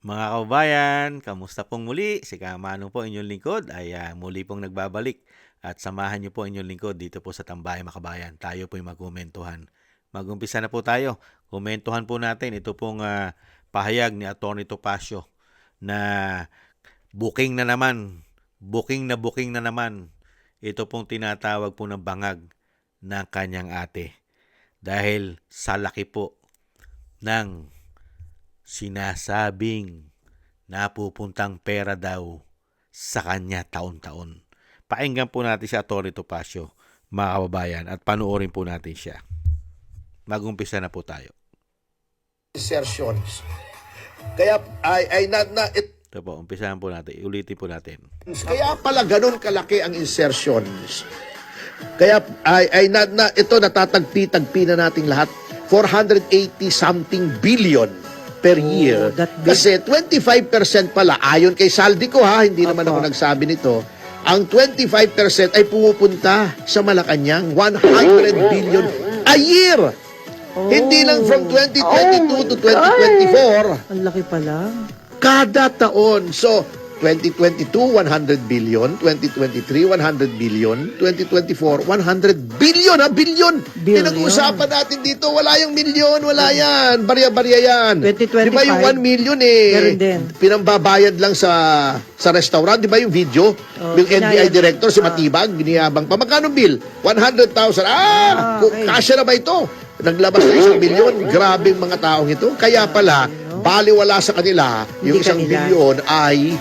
Mga kababayan, kamusta pong muli? Si Kamanong po inyong lingkod ay muli pong nagbabalik at samahan niyo po inyong lingkod dito po sa Tambahay Makabayan. Tayo po'y magkumentuhan. Magumpisa na po tayo. Kumentuhan po natin ito pong pahayag ni Atty. Topacio na booking na naman, booking na naman. Ito pong tinatawag po ng bangag ng kanyang ate. Dahil sa laki po ng sinasabing napupuntang pera daw sa kanya taon-taon. Pakinggan po natin si Atty. Topacio, mga kababayan, at panoorin po natin siya. Mag-umpisa na po tayo. Insertions. Kaya Ito po, umpisahan po natin. Ulitin po natin. kaya pala ganun kalaki ang insertions. Kaya ito natatagpi-tagpi na nating lahat. 480 something billion per year. Kasi 25% pala, ayon kay Saldico hindi naman ako nagsabi nito, ang 25% ay pumupunta sa Malacanang, 100 billion a year. Hindi lang from 2022 to 2024. Ang laki pala. Kada taon. So, 2022, 100 billion. 2023, 100 billion. 2024, 100 billion. Billion. Billion. Pinag-uusapan natin dito, wala yung milyon, wala yan. Barya-barya yan. 2025, Di ba yung 1 million meron din. pinambabayad lang sa restaurant? Di ba yung video? Yung NBI binayad. director, si Matibag, biniyabang pa. Magkano bill? 100,000. Okay. Kasya na ba ito? Naglabas na 1 billion. Grabe mga taong ito. Kaya pala, baliwala sa kanila, yung Hindi 1 kanila. billion ay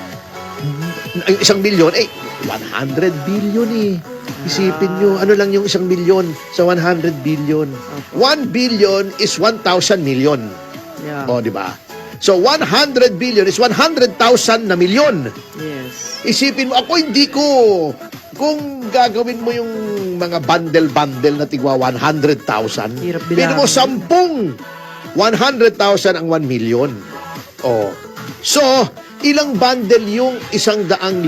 ang 1 billion, 100 billion Isipin nyo, ano lang yung 1 billion sa 100 billion? 1 billion is 1,000 million. Yeah. O, di ba? So, 100 billion is 100,000 na milyon. Yes. Isipin mo, ako hindi ko, kung gagawin mo yung mga bundle-bundle na tigwa 100,000, Hirap pili mo bilangin. 10, 100,000 ang 1 million. Oh. So, ilang bundle yung 100,000? 10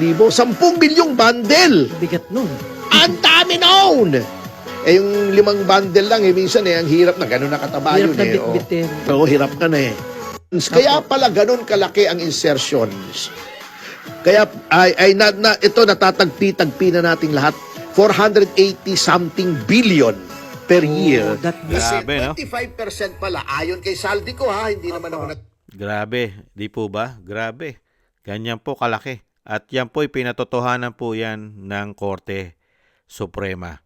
bilyong bundle. Bigat nun. Ang dami noon! Yung 5 bundle lang, minsan ang hirap na, gano'n nakataba Hirap yun na bitbitin. Oo, hirap ka na Kaya pala ganun kalaki ang insertions. Kaya ito natatagpi-tagpi na nating lahat. 480 something billion per year. Grabe, no? 25% pala, ayon kay Saldico hindi naman ako Grabe, di po ba? Grabe. Ganyan po kalaki. At yan po, pinatotohanan po yan ng Korte Suprema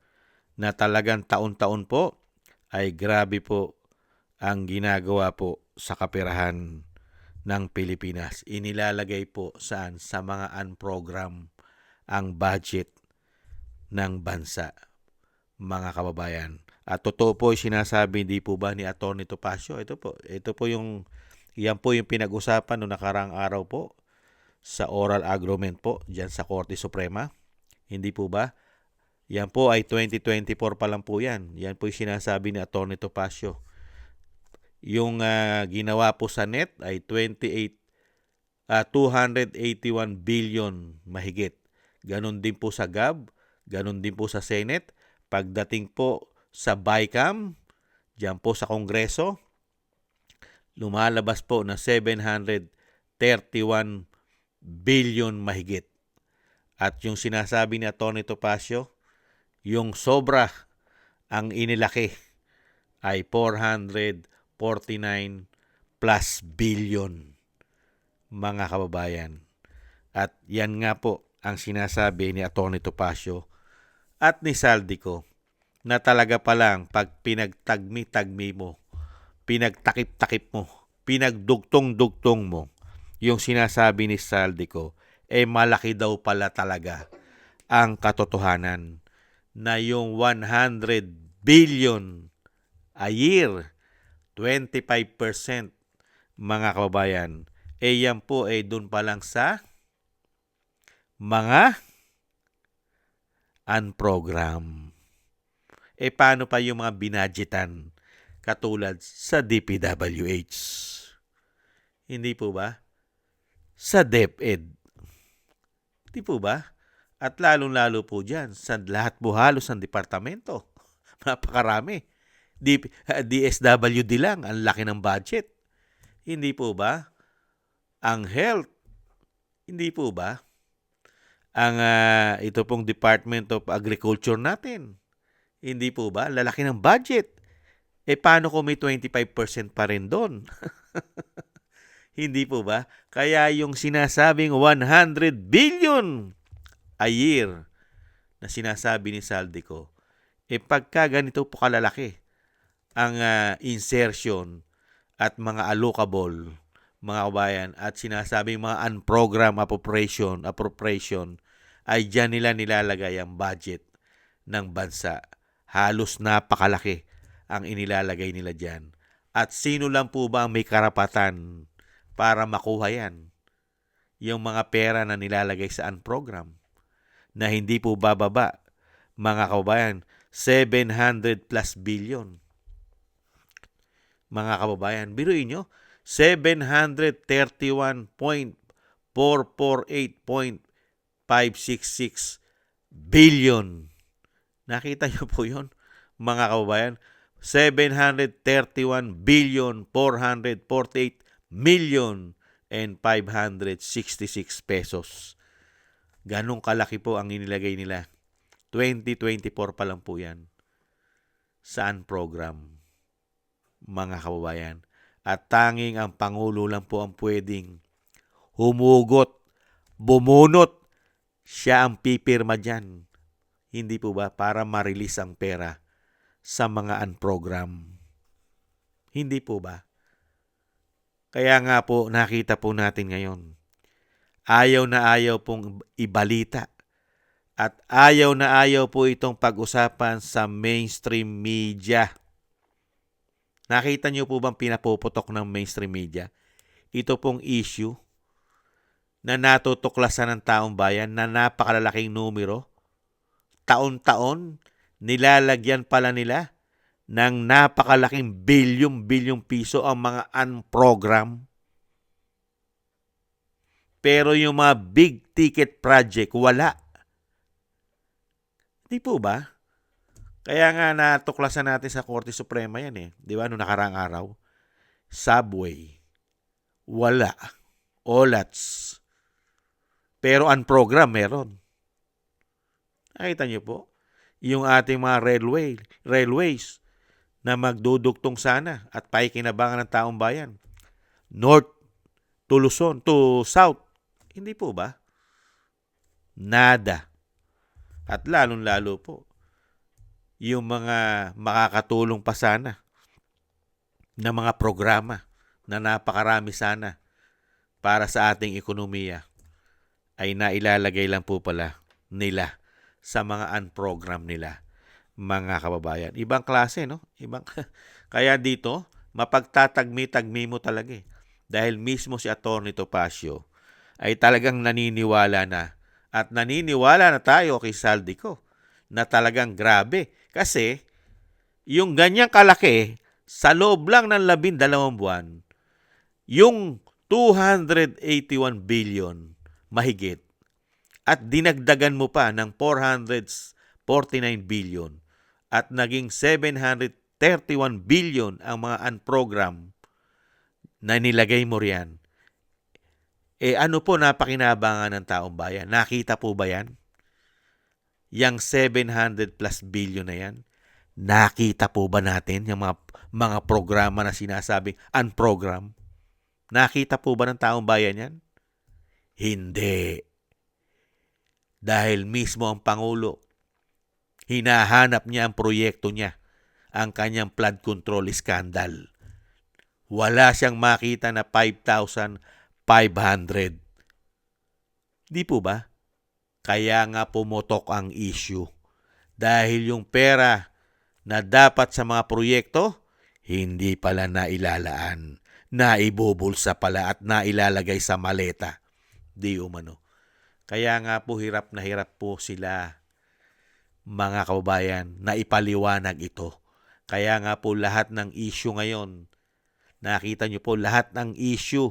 na talagang taon-taon po ay grabe po ang ginagawa po sa kapirahan ng Pilipinas. Inilalagay po saan? Sa mga unprogram ang budget ng bansa, mga kababayan. At totoo po yung sinasabi, di po ba, ni Atty. Topacio? Ito po yung, yan po yung pinag-usapan noong nakarang araw po sa oral argument po dyan sa Korte Suprema. Hindi po ba? Yan po ay 2024 pa lang po yan. Yan po yung sinasabi ni Atty. Topacio. Yung ginawa po sa NET ay 281 billion mahigit. Ganon din po sa GAB, ganon din po sa Senate. Pagdating po sa BICAM, dyan po sa Kongreso, lumalabas po na 731 billion mahigit. At yung sinasabi ni Atty. Topacio, yung sobra ang inilaki ay 449 plus billion, mga kababayan. At yan nga po ang sinasabi ni Atty. Topacio at ni Saldico na talaga palang pag pinagtagmi-tagmi mo, pinagtakip-takip mo, pinagdugtong-dugtong mo, yung sinasabi ni Saldico, malaki daw pala talaga ang katotohanan na yung 100 billion a year, 25%, mga kababayan, yan po dun pa lang sa mga unprogram. Paano pa yung mga binadgetan katulad sa DPWH? Hindi po ba? Sa DepEd. Hindi po ba? At lalong-lalo po dyan sa lahat po halos ng departamento. Napakarami. DSWD lang, ang laki ng budget. Hindi po ba? Ang health, hindi po ba? Ang ito pong Department of Agriculture natin, hindi po ba? Lalaki ng budget. Paano kung may 25% pa rin doon? Hindi po ba? Kaya yung sinasabing 100 billion a year na sinasabi ni Saldico, pagka ganito po kalalaki ang insertion at mga allocable, mga kabayan, at sinasabing mga unprogrammed appropriation, ay dyan nila nilalagay ang budget ng bansa. Halos napakalaki ang inilalagay nila dyan. At sino lang po ba ang may karapatan para makuha yan? Yung mga pera na nilalagay sa unprogram na hindi po bababa, mga kababayan, 700 plus billion. Mga kababayan, biruin nyo, 731.448.566 billion. Nakita nyo po yun, mga kababayan? 731 billion 448 million and 566 pesos. Ganong kalaki po ang inilagay nila. 2024 pa lang po yan. Saan program, mga kababayan? At tanging ang Pangulo lang po ang pwedeng humugot, bumunot. Siya ang pipirma dyan. Hindi po ba? Para ma-release ang pera sa mga unprogram. Hindi po ba? Kaya nga po nakita po natin ngayon, ayaw na ayaw pong ibalita at ayaw na ayaw po itong pag-usapan sa mainstream media. Nakita niyo po bang pinapuputok ng mainstream media? Ito pong issue na natutuklasan ng taong bayan na napakalalaking numero, taon-taon, nilalagyan pala nila ng napakalaking bilyong piso ang mga unprogram. Pero yung mga big ticket project, wala. Di po ba? Kaya nga natuklasan natin sa Korte Suprema yan Di ba? Noong nakaraang araw. Subway. Wala. OLATS. Pero unprogram meron. Nakita niyo po? Yung ating mga railways na magduduktong sana at paikinabangan ng taong bayan. North to Luzon to South. Hindi po ba? Nada. At lalong-lalo po, yung mga makakatulong pa sana na mga programa na napakarami sana para sa ating ekonomiya ay nailalagay lang po pala nila sa mga unprogram nila, mga kababayan. Ibang klase, no? Kaya dito, mapagtatagmi-tagmi mo talaga Dahil mismo si Atty. Topacio ay talagang naniniwala na at naniniwala na tayo kay Saldico na talagang grabe. Kasi yung ganyang kalaki sa loob lang ng 12 buwan, yung 281 billion mahigit at dinagdagan mo pa ng 449 billion at naging 731 billion ang mga unprogram na nilagay mo riyan. Ano po napakinabangan ng taong bayan? Nakita po ba yan? Yang 700 plus billion na yan? Nakita po ba natin yung mga programa na sinasabing unprogram? Nakita po ba ng taong bayan yan? Hindi. Dahil mismo ang Pangulo, hinahanap niya ang proyekto niya, ang kanyang flood control scandal. Wala siyang makita na 5,500. Di po ba? Kaya nga pumutok ang issue. Dahil yung pera na dapat sa mga proyekto, hindi pala nailalaan. Naibubulsa pala at nailalagay sa maleta. Di umano. Kaya nga po hirap po sila, mga kababayan, na ipaliwanag ito. Kaya nga po lahat ng issue ngayon, nakita nyo po lahat ng issue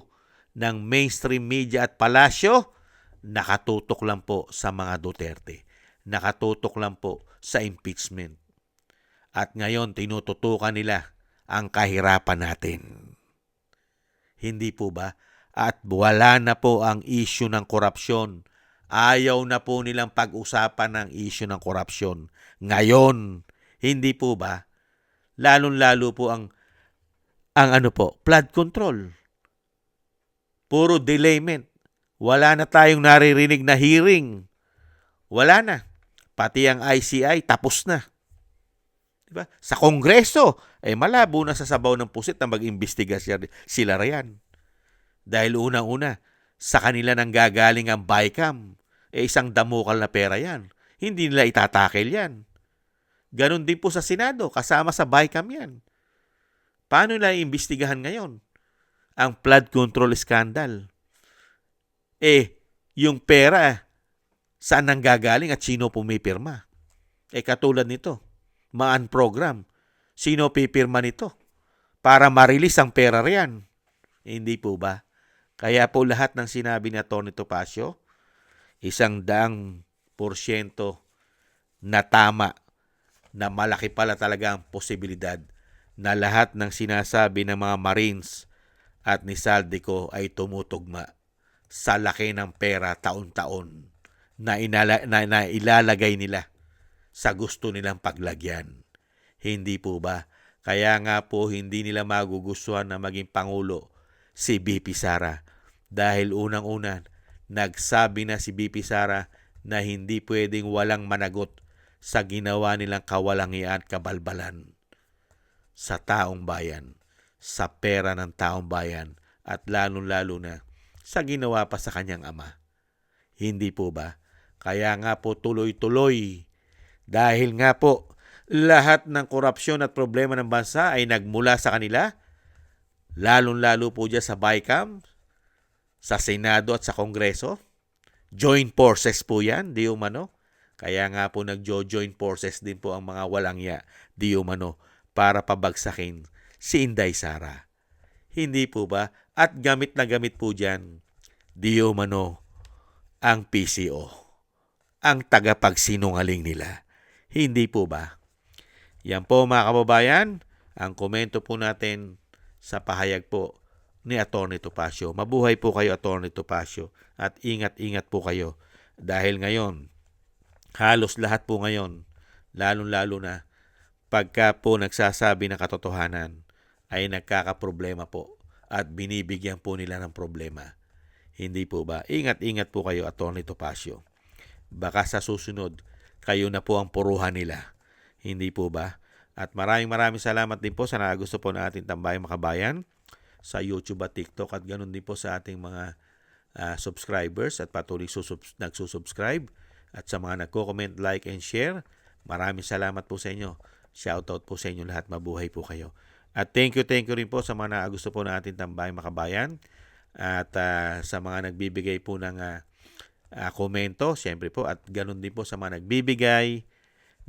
ng mainstream media at palasyo, nakatutok lang po sa mga Duterte. Nakatutok lang po sa impeachment. At ngayon, tinututukan nila ang kahirapan natin. Hindi po ba? At wala na po ang issue ng korupsyon. Ayaw na po nilang pag-usapan ng issue ng korupsyon. Ngayon, hindi po ba? Lalong-lalo po ang flood control. Puro delayment. Wala na tayong naririnig na hearing. Wala na. Pati ang ICI tapos na. Diba? Sa Kongreso, malabo na sa sabaw ng pusit na mag-imbestiga sila riyan. Dahil unang-una, sa kanila nang gagaling ang BICAM. Isang damukal na pera yan. Hindi nila itatakel yan. Ganon din po sa Senado, kasama sa BICAM yan. Paano nila iimbestigahan ngayon ang flood control scandal? Yung pera, saan nang gagaling at sino pumipirma? Katulad nito, Maan program. Sino pipirma nito? Para ma-release ang pera riyan. Hindi po ba? Kaya po lahat ng sinabi ni Atty. Topacio, 100% na tama, na malaki pala talaga ang posibilidad na lahat ng sinasabi ng mga Marines at ni Saldico ay tumutugma sa laki ng pera taon-taon na ilalagay nila sa gusto nilang paglagyan. Hindi po ba? Kaya nga po hindi nila magugustuhan na maging Pangulo si BP Sara. Dahil unang-una, nagsabi na si BP Sara na hindi pwedeng walang managot sa ginawa nilang kawalangian at kabalbalan sa taong bayan, sa pera ng taong bayan, at lalong-lalo na sa ginawa pa sa kanyang ama. Hindi po ba? Kaya nga po tuloy-tuloy. Dahil nga po, lahat ng korupsyon at problema ng bansa ay nagmula sa kanila, lalong-lalo po dyan sa BICAM, sa Senado at sa Kongreso. Joint forces po yan, di umano. Kaya nga po nag-joint forces din po ang mga walangya, di umano, para pabagsakin si Inday Sara. Hindi po ba? At gamit na gamit po dyan, di umano, ang PCO, ang tagapagsinungaling nila. Hindi po ba? Yan po mga kababayan, ang komento po natin sa pahayag po ni Atty. Topacio. Mabuhay po kayo, Atty. Topacio, at ingat-ingat po kayo. Dahil ngayon, halos lahat po ngayon, lalong-lalo na pagka po nagsasabi ng katotohanan, ay nagkakaproblema po at binibigyan po nila ng problema. Hindi po ba? Ingat-ingat po kayo, Atty. Topacio. Baka sa susunod, kayo na po ang puruhan nila. Hindi po ba? At maraming salamat din po sa nagusto po na ating Tambayang Makabayan sa YouTube at TikTok, at ganoon din po sa ating mga subscribers at patuloy nagsusubscribe, at sa mga nagko-comment, like, and share. Maraming salamat po sa inyo. Shoutout po sa inyo lahat. Mabuhay po kayo. At thank you rin po sa mga nagusto po na ating Tambayang Makabayan, at sa mga nagbibigay po ng komento, siyempre po, at ganoon din po sa mga nagbibigay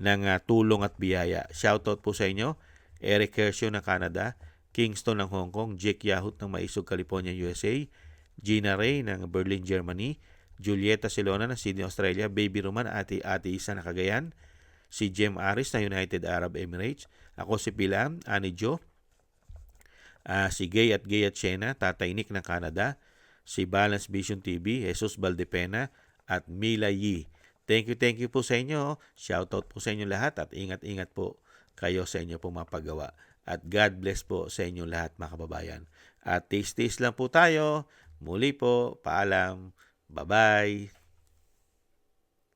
ng tulong at biyaya. Shoutout po sa inyo. Eric Hershio ng Canada, Kingston ng Hong Kong, Jake Yahut ng Maisog, California, USA, Gina Ray ng Berlin, Germany, Julieta Silona ng Sydney, Australia, Baby Roman, Ate Isa ng Cagayan, si Jem Aris ng United Arab Emirates, ako si Pilam, Ani Jo, si Gay at Shena, Tatay Nick ng Canada, si Balance Vision TV, Jesus Valdepena, at Mila Yi. Thank you po sa inyo. Shoutout po sa inyo lahat, at ingat-ingat po kayo sa inyo pong mapagawa. At God bless po sa inyo lahat, mga kababayan. At taste lang po tayo. Muli po, paalam. Bye-bye.